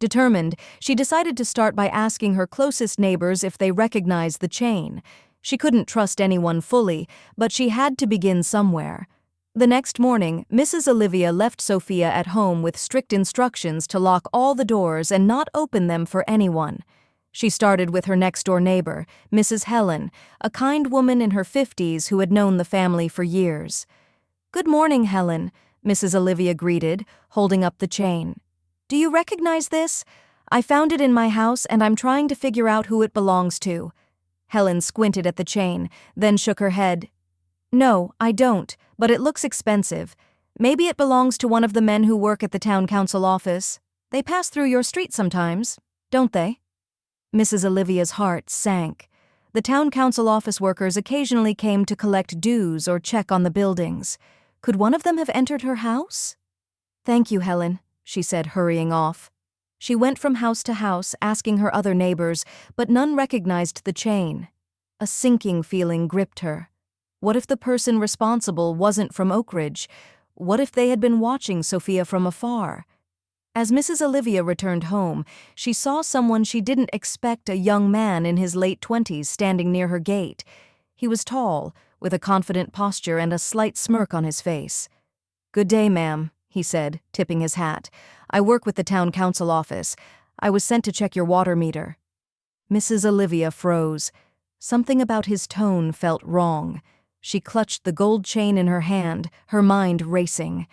Determined, she decided to start by asking her closest neighbors if they recognized the chain. She couldn't trust anyone fully, but she had to begin somewhere. The next morning, Mrs. Olivia left Sophia at home with strict instructions to lock all the doors and not open them for anyone. She started with her next-door neighbor, Mrs. Helen, a kind woman in her 50s who had known the family for years. "Good morning, Helen," Mrs. Olivia greeted, holding up the chain. "Do you recognize this? I found it in my house and I'm trying to figure out who it belongs to." Helen squinted at the chain, then shook her head. "No, I don't, but it looks expensive. Maybe it belongs to one of the men who work at the town council office. They pass through your street sometimes, don't they?" Mrs. Olivia's heart sank. The town council office workers occasionally came to collect dues or check on the buildings. Could one of them have entered her house? "Thank you, Helen," she said, hurrying off. She went from house to house, asking her other neighbors, but none recognized the chain. A sinking feeling gripped her. What if the person responsible wasn't from Oak Ridge? What if they had been watching Sophia from afar? As Mrs. Olivia returned home, she saw someone she didn't expect, a young man in his late 20s standing near her gate. He was tall, with a confident posture and a slight smirk on his face. "Good day, ma'am," he said, tipping his hat. "I work with the town council office. I was sent to check your water meter." Mrs. Olivia froze. Something about his tone felt wrong. She clutched the gold chain in her hand, her mind racing.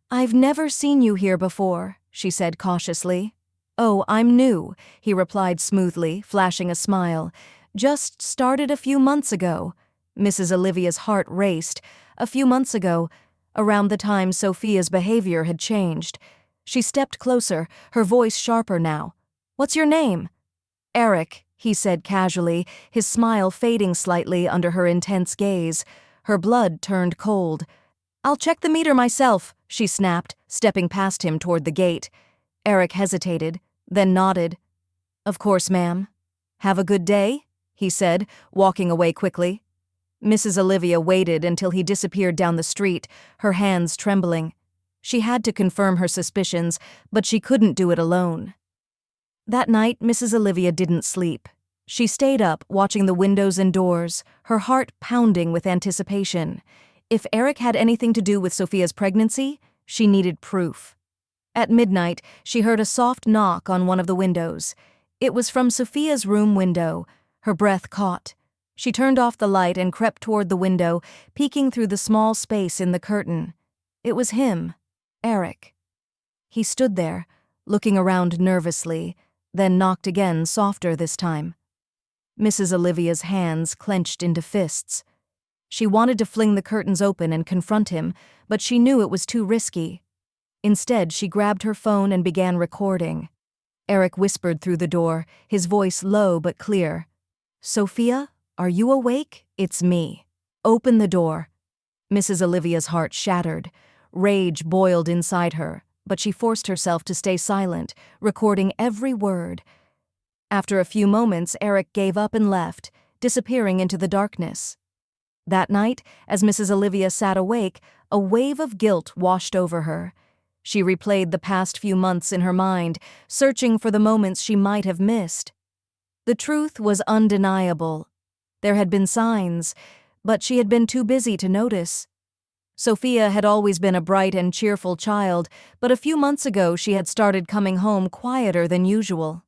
"I've never seen you here before," she said cautiously. "Oh, I'm new," he replied smoothly, flashing a smile. "Just started a few months ago." Mrs. Olivia's heart raced. A few months ago, around the time Sophia's behavior had changed. She stepped closer, her voice sharper now. "What's your name?" "Eric," he said casually, his smile fading slightly under her intense gaze. Her blood turned cold. "I'll check the meter myself," she snapped, stepping past him toward the gate. Eric hesitated, then nodded. "Of course, ma'am." "Have a good day," he said, walking away quickly. Mrs. Olivia waited until he disappeared down the street, her hands trembling. She had to confirm her suspicions, but she couldn't do it alone. That night, Mrs. Olivia didn't sleep. She stayed up, watching the windows and doors, her heart pounding with anticipation. If Eric had anything to do with Sophia's pregnancy, she needed proof. At midnight, she heard a soft knock on one of the windows. It was from Sophia's room window. Her breath caught. She turned off the light and crept toward the window, peeking through the small space in the curtain. It was him, Eric. He stood there, looking around nervously, then knocked again, softer this time. Mrs. Olivia's hands clenched into fists. She wanted to fling the curtains open and confront him, but she knew it was too risky. Instead, she grabbed her phone and began recording. Eric whispered through the door, his voice low but clear. "Sophia, are you awake? It's me. Open the door." Mrs. Olivia's heart shattered. Rage boiled inside her, but she forced herself to stay silent, recording every word. After a few moments, Eric gave up and left, disappearing into the darkness. That night, as Mrs. Olivia sat awake, a wave of guilt washed over her. She replayed the past few months in her mind, searching for the moments she might have missed. The truth was undeniable. There had been signs, but she had been too busy to notice. Sophia had always been a bright and cheerful child, but a few months ago she had started coming home quieter than usual.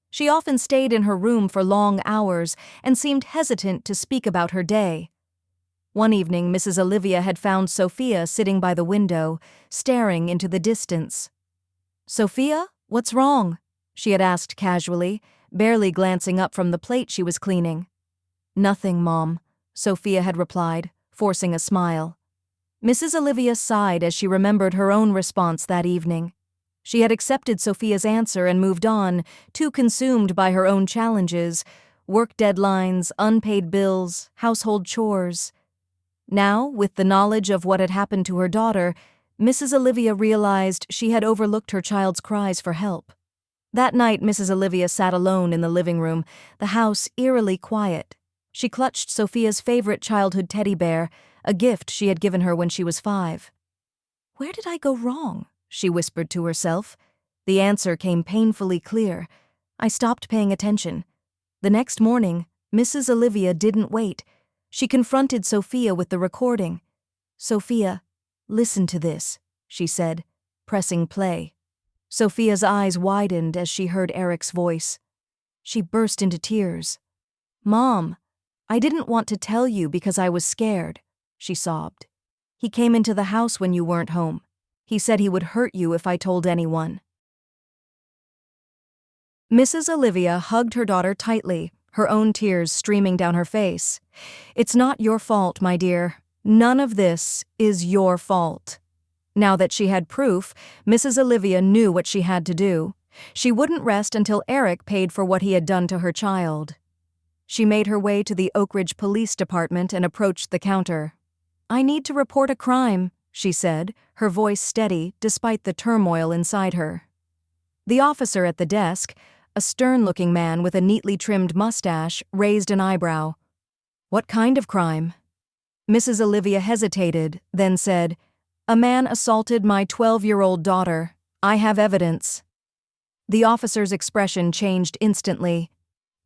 She often stayed in her room for long hours and seemed hesitant to speak about her day. One evening, Mrs. Olivia had found Sophia sitting by the window, staring into the distance. "Sophia, what's wrong?" she had asked casually, barely glancing up from the plate she was cleaning. "Nothing, Mom," Sophia had replied, forcing a smile. Mrs. Olivia sighed as she remembered her own response that evening. She had accepted Sophia's answer and moved on, too consumed by her own challenges, work deadlines, unpaid bills, household chores. Now, with the knowledge of what had happened to her daughter, Mrs. Olivia realized she had overlooked her child's cries for help. That night, Mrs. Olivia sat alone in the living room, the house eerily quiet. She clutched Sophia's favorite childhood teddy bear, a gift she had given her when she was 5. "Where did I go wrong?" she whispered to herself. The answer came painfully clear. I stopped paying attention. The next morning, Mrs. Olivia didn't wait. She confronted Sophia with the recording. "Sophia, listen to this," she said, pressing play. Sophia's eyes widened as she heard Eric's voice. She burst into tears. "Mom, I didn't want to tell you because I was scared," she sobbed. "He came into the house when you weren't home. He said he would hurt you if I told anyone." Mrs. Olivia hugged her daughter tightly, her own tears streaming down her face. "It's not your fault, my dear. None of this is your fault." Now that she had proof, Mrs. Olivia knew what she had to do. She wouldn't rest until Eric paid for what he had done to her child. She made her way to the Oak Ridge Police Department and approached the counter. "I need to report a crime," she said, her voice steady despite the turmoil inside her. The officer at the desk, a stern-looking man with a neatly trimmed mustache, raised an eyebrow. "What kind of crime?" Mrs. Olivia hesitated, then said, "A man assaulted my 12-year-old daughter. I have evidence." The officer's expression changed instantly.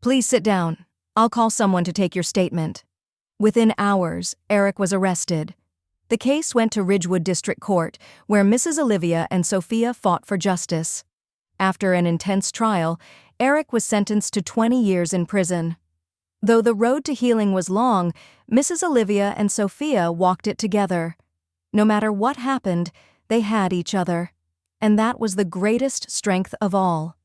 "Please sit down. I'll call someone to take your statement." Within hours, Eric was arrested. The case went to Ridgewood District Court, where Mrs. Olivia and Sophia fought for justice. After an intense trial, Eric was sentenced to 20 years in prison. Though the road to healing was long, Mrs. Olivia and Sophia walked it together. No matter what happened, they had each other. And that was the greatest strength of all.